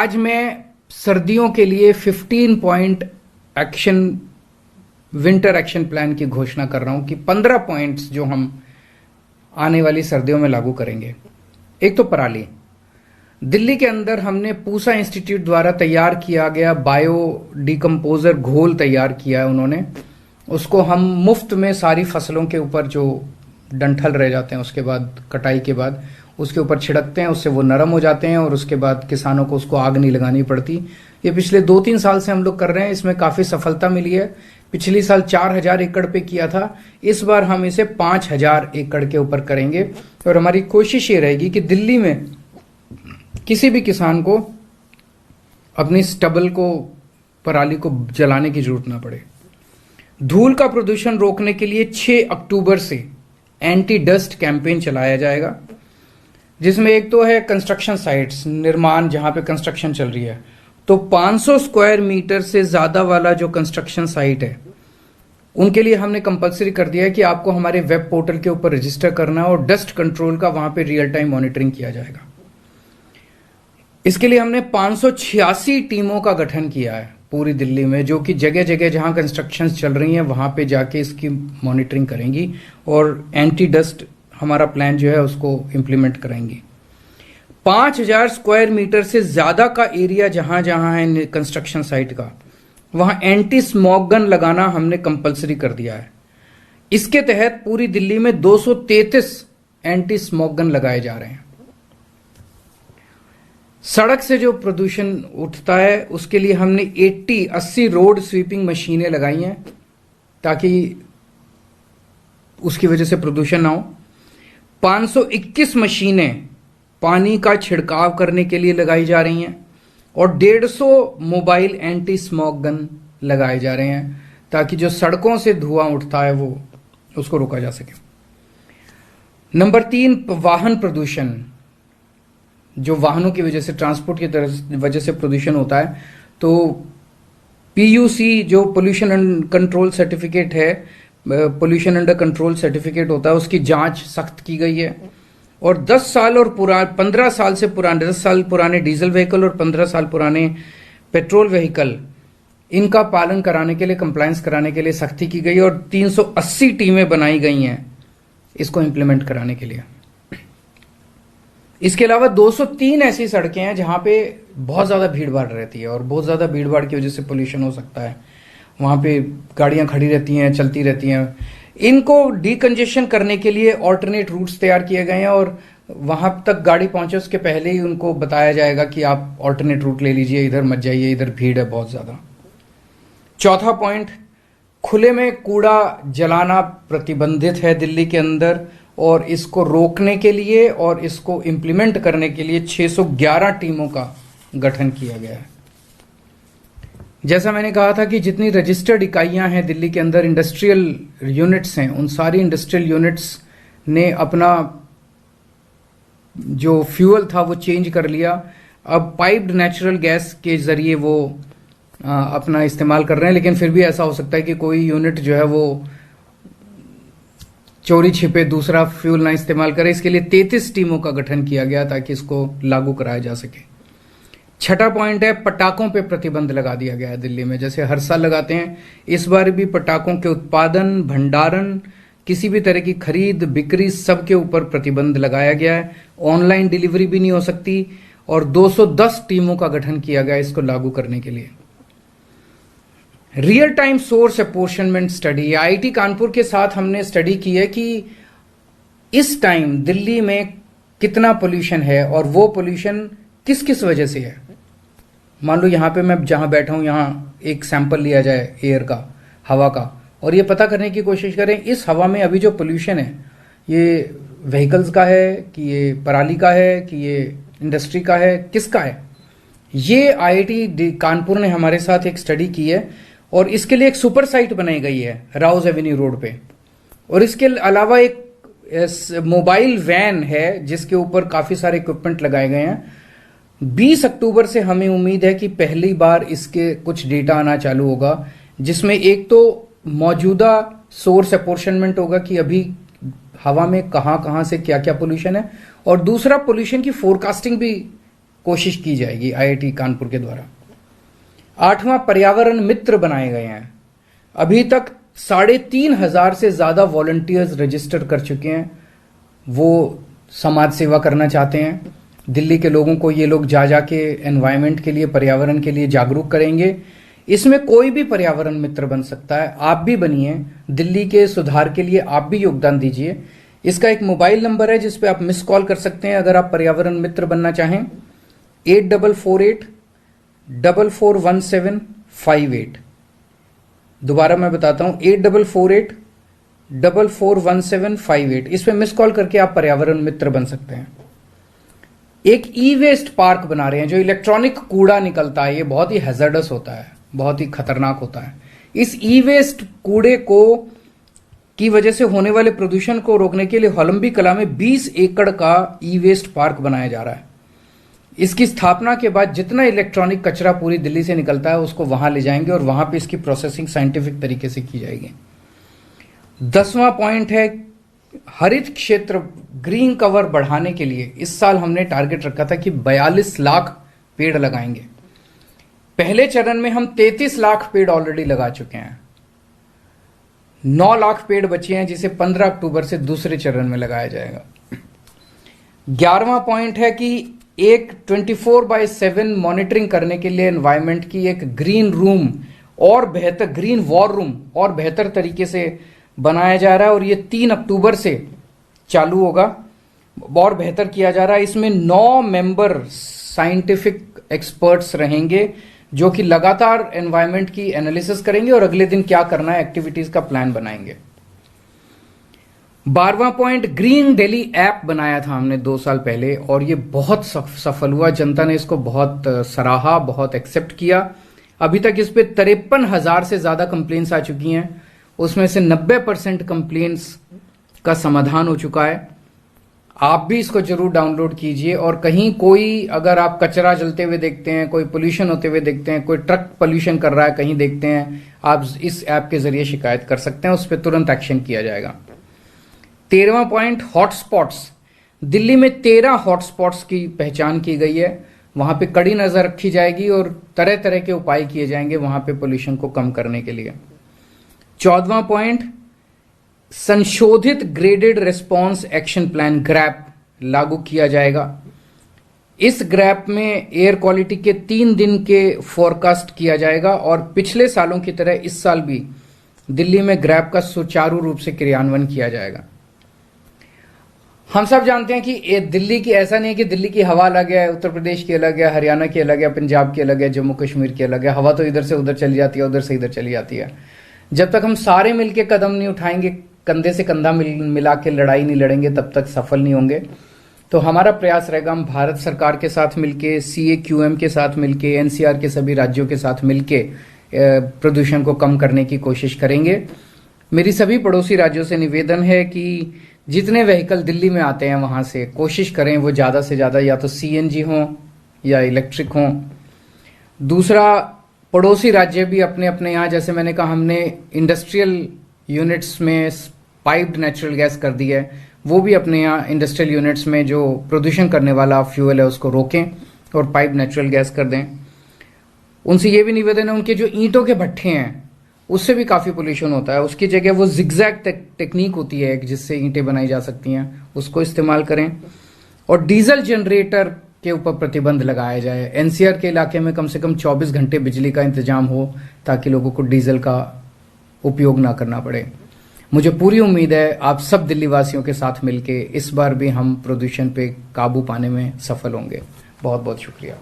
आज मैं सर्दियों के लिए 15 point action winter action plan की घोषणा कर रहा हूं कि 15 पॉइंट्स जो हम आने वाली सर्दियों में लागू करेंगे। एक तो पराली। दिल्ली के अंदर हमने पूसा इंस्टीट्यूट द्वारा तैयार किया गया बायो डिकम्पोजर घोल तैयार किया है उन्होंने। उसको हम मुफ्त में सारी फसलों के ऊपर जो डंठल रह जाते हैं उसके बाद कटाई के बाद उसके ऊपर छिड़कते हैं, उससे वो नरम हो जाते हैं और उसके बाद किसानों को उसको आग नहीं लगानी पड़ती। ये पिछले 2-3 साल से हम लोग कर रहे हैं, इसमें काफी सफलता मिली है। पिछली साल 4000 एकड़ पे किया था, इस बार हम इसे 5000 एकड़ के ऊपर करेंगे और हमारी कोशिश ये रहेगी कि दिल्ली में किसी भी किसान को अपनी स्टबल को पराली को जलाने की जरूरत ना पड़े। धूल का प्रदूषण रोकने के लिए 6 अक्टूबर से एंटी डस्ट कैंपेन चलाया जाएगा, जिसमें एक तो है कंस्ट्रक्शन साइट्स, निर्माण जहां पे कंस्ट्रक्शन चल रही है, तो 500 स्क्वायर मीटर से ज्यादा वाला जो कंस्ट्रक्शन साइट है उनके लिए हमने कंपलसरी कर दिया है कि आपको हमारे वेब पोर्टल के ऊपर रजिस्टर करना है और डस्ट कंट्रोल का वहां पे रियल टाइम मॉनिटरिंग किया जाएगा। इसके लिए हमने 586 टीमों का गठन किया है पूरी दिल्ली में, जो कि जगह जगह जहां कंस्ट्रक्शन चल रही हैं वहां पे जाके इसकी मॉनिटरिंग करेंगी और एंटी डस्ट हमारा प्लान जो है उसको इंप्लीमेंट कराएंगे। 5000 स्क्वायर मीटर से ज्यादा का एरिया जहां जहां है कंस्ट्रक्शन साइट का, वहां एंटी स्मॉग गन लगाना हमने कंपलसरी कर दिया है। इसके तहत पूरी दिल्ली में 233 एंटी स्मॉग गन लगाए जा रहे हैं। सड़क से जो प्रदूषण उठता है उसके लिए हमने 80 रोड स्वीपिंग मशीनें लगाई हैं ताकि उसकी वजह से प्रदूषण ना हो। 521 मशीनें पानी का छिड़काव करने के लिए लगाई जा रही हैं और 150 मोबाइल एंटी स्मॉग गन लगाए जा रहे हैं ताकि जो सड़कों से धुआं उठता है वो उसको रोका जा सके। नंबर 3, वाहन प्रदूषण। जो वाहनों की वजह से, ट्रांसपोर्ट की वजह से प्रदूषण होता है, तो पीयूसी जो पोल्यूशन कंट्रोल सर्टिफिकेट है, पोल्यूशन अंडर कंट्रोल सर्टिफिकेट होता है, उसकी जांच सख्त की गई है और 10 साल और 15 साल से पुराने 10 साल पुराने डीजल व्हीकल और 15 साल पुराने पेट्रोल व्हीकल, इनका पालन कराने के लिए, कंप्लायंस कराने के लिए सख्ती की गई और 380 टीमें बनाई गई हैं इसको इंप्लीमेंट कराने के लिए। इसके अलावा 203 ऐसी सड़कें हैं जहां पे बहुत ज्यादा भीड़ भाड़ रहती है और बहुत ज्यादा भीड़ भाड़ की वजह से पोल्यूशन हो सकता है। वहां पे गाड़ियां खड़ी रहती हैं, चलती रहती हैं। इनको डीकंजेशन करने के लिए ऑल्टरनेट रूट्स तैयार किए गए हैं और वहां तक गाड़ी पहुंचे उसके पहले ही उनको बताया जाएगा कि आप ऑल्टरनेट रूट ले लीजिए, इधर मत जाइए, इधर भीड़ है बहुत ज्यादा। चौथा पॉइंट, खुले में कूड़ा जलाना प्रतिबंधित है दिल्ली के अंदर और इसको रोकने के लिए और इसको इंप्लीमेंट करने के लिए 611 टीमों का गठन किया गया है। जैसा मैंने कहा था कि जितनी रजिस्टर्ड इकाइयां हैं दिल्ली के अंदर, इंडस्ट्रियल यूनिट्स हैं, उन सारी इंडस्ट्रियल यूनिट्स ने अपना जो फ्यूल था वो चेंज कर लिया। अब पाइप्ड नेचुरल गैस के जरिए वो अपना इस्तेमाल कर रहे हैं, लेकिन फिर भी ऐसा हो सकता है कि कोई यूनिट जो है वो चोरी छिपे दूसरा फ्यूल ना इस्तेमाल करे। इसके लिए 33 टीमों का गठन किया गया ताकि इसको लागू कराया जा सके। छठा पॉइंट है, पटाखों पे प्रतिबंध लगा दिया गया है दिल्ली में, जैसे हर साल लगाते हैं। इस बार भी पटाखों के उत्पादन, भंडारण, किसी भी तरह की खरीद बिक्री, सब के ऊपर प्रतिबंध लगाया गया है। ऑनलाइन डिलीवरी भी नहीं हो सकती और 210 टीमों का गठन किया गया इसको लागू करने के लिए। Real time source apportionment study, IIT Kanpur के साथ हमने स्टडी की है कि इस टाइम दिल्ली में कितना पोल्यूशन है और वो पोल्यूशन किस किस वजह से है। मान लो यहां पे मैं जहां बैठा हूं, यहां एक सैंपल लिया जाए एयर का, हवा का, और ये पता करने की कोशिश करें इस हवा में अभी जो पोल्यूशन है ये व्हीकल्स का है कि ये पराली का है कि ये इंडस्ट्री का है, किसका है। ये आईआईटी कानपुर ने हमारे साथ एक स्टडी की है और इसके लिए एक सुपर साइट बनाई गई है राउज एवेन्यू रोड पे, और इसके अलावा एक मोबाइल वैन है जिसके ऊपर काफी सारे इक्विपमेंट लगाए गए हैं। 20 अक्टूबर से हमें उम्मीद है कि पहली बार इसके कुछ डेटा आना चालू होगा, जिसमें एक तो मौजूदा सोर्स अपॉर्शनमेंट होगा कि अभी हवा में कहां कहां से क्या क्या पोल्यूशन है, और दूसरा पोल्यूशन की फोरकास्टिंग भी कोशिश की जाएगी आईआईटी कानपुर के द्वारा। 8वां, पर्यावरण मित्र बनाए गए हैं। अभी तक 3,500 से ज्यादा वॉलंटियर्स रजिस्टर कर चुके हैं। वो समाज सेवा करना चाहते हैं। दिल्ली के लोगों को ये लोग जा जाके एनवायरनमेंट के लिए, पर्यावरण के लिए जागरूक करेंगे। इसमें कोई भी पर्यावरण मित्र बन सकता है, आप भी बनिए। दिल्ली के सुधार के लिए आप भी योगदान दीजिए। इसका एक मोबाइल नंबर है जिस पे आप मिस कॉल कर सकते हैं अगर आप पर्यावरण मित्र बनना चाहें, 8448441758। दोबारा मैं बताता हूं, 8448441758। इस पे मिस कॉल करके आप पर्यावरण मित्र बन सकते हैं। एक ई वेस्ट पार्क बना रहे हैं। जो इलेक्ट्रॉनिक कूड़ा निकलता है ये बहुत ही हैजर्डस होता है, बहुत ही खतरनाक होता है। इस ई वेस्ट कूड़े को की वजह से होने वाले प्रदूषण को रोकने के लिए होलंबी कला में 20 एकड़ का ई वेस्ट पार्क बनाया जा रहा है। इसकी स्थापना के बाद जितना इलेक्ट्रॉनिक कचरा पूरी दिल्ली से निकलता है उसको वहां ले जाएंगे और वहां पे इसकी प्रोसेसिंग साइंटिफिक तरीके से की जाएगी। 10वां पॉइंट है हरित क्षेत्र, ग्रीन कवर बढ़ाने के लिए इस साल हमने टारगेट रखा था कि 42 लाख पेड़ लगाएंगे। पहले चरण में हम 33 लाख पेड़ ऑलरेडी लगा चुके हैं। 9 लाख पेड़ बचे हैं जिसे 15 अक्टूबर से दूसरे चरण में लगाया जाएगा। 11वां पॉइंट है कि एक 24/7 मॉनिटरिंग करने के लिए एनवायरनमेंट की एक ग्रीन रूम और बेहतर, ग्रीन वॉर रूम और बेहतर तरीके से बनाया जा रहा है और ये 3 अक्टूबर से चालू होगा और बेहतर किया जा रहा है। इसमें 9 मेंबर साइंटिफिक एक्सपर्ट्स रहेंगे जो कि लगातार एनवायरनमेंट की एनालिसिस करेंगे और अगले दिन क्या करना है एक्टिविटीज का प्लान बनाएंगे। 12वां पॉइंट, ग्रीन दिल्ली ऐप बनाया था हमने 2 साल पहले और ये बहुत सफल हुआ। जनता ने इसको बहुत सराहा, बहुत एक्सेप्ट किया। अभी तक इस पे 53,000 से ज्यादा कंप्लेंट्स आ चुकी हैं। उसमें से 90% कंप्लेंट्स का समाधान हो चुका है। आप भी इसको जरूर डाउनलोड कीजिए और कहीं कोई, अगर आप कचरा जलते हुए देखते हैं, कोई पोल्यूशन होते हुए देखते हैं, कोई ट्रक पोल्यूशन कर रहा है कहीं देखते हैं, आप इस ऐप के जरिए शिकायत कर सकते हैं, उस पर तुरंत एक्शन किया जाएगा। 13वां पॉइंट, हॉटस्पॉट्स। दिल्ली में 13 हॉटस्पॉट्स की पहचान की गई है। वहां पे कड़ी नजर रखी जाएगी और तरह तरह के उपाय किए जाएंगे वहां पे पोल्यूशन को कम करने के लिए। 14वां पॉइंट, संशोधित graded response action plan grab लागू किया जाएगा। इस ग्रैप में एयर क्वालिटी के 3 दिन के फोरकास्ट किया जाएगा और पिछले सालों की तरह इस साल भी दिल्ली में ग्रैप का सुचारू रूप से क्रियान्वयन किया जाएगा। हम सब जानते हैं कि दिल्ली की, ऐसा नहीं है कि दिल्ली की हवा अलग है, उत्तर प्रदेश की अलग है, हरियाणा की अलग है, पंजाब की अलग है, जम्मू कश्मीर की अलग है। हवा तो इधर से उधर चली जाती है, उधर से इधर चली जाती है। जब तक हम सारे मिलके कदम नहीं उठाएंगे, कंधे से कंधा मिला के लड़ाई नहीं लड़ेंगे, तब तक सफल नहीं होंगे। तो हमारा प्रयास रहेगा, हम भारत सरकार के साथ मिलके, CAQM के साथ मिलके, NCR के सभी राज्यों के साथ मिलके प्रदूषण को कम करने की कोशिश करेंगे। मेरी सभी पड़ोसी राज्यों से निवेदन है कि जितने व्हीकल दिल्ली में आते हैं वहां से कोशिश करें वो ज्यादा से ज्यादा या तो CNG हों या इलेक्ट्रिक हों। दूसरा, पड़ोसी राज्य भी अपने अपने यहाँ, जैसे मैंने कहा, हमने इंडस्ट्रियल यूनिट्स में पाइप्ड नेचुरल गैस कर दी है, वो भी अपने यहाँ इंडस्ट्रियल यूनिट्स में जो प्रदूषण करने वाला फ्यूल है उसको रोकें और पाइप नेचुरल गैस कर दें। उनसे ये भी निवेदन है, उनके जो ईंटों के भट्ठे हैं उससे भी काफी पोल्यूशन होता है, उसकी जगह वो जिगजैग टेक्निक होती है जिससे ईंटें बनाई जा सकती हैं, उसको इस्तेमाल करें। और डीजल जनरेटर के ऊपर प्रतिबंध लगाया जाए। NCR के इलाके में कम से कम 24 घंटे बिजली का इंतजाम हो ताकि लोगों को डीजल का उपयोग ना करना पड़े। मुझे पूरी उम्मीद है आप सब दिल्ली वासियों के साथ मिलके इस बार भी हम प्रदूषण पे काबू पाने में सफल होंगे। बहुत बहुत शुक्रिया।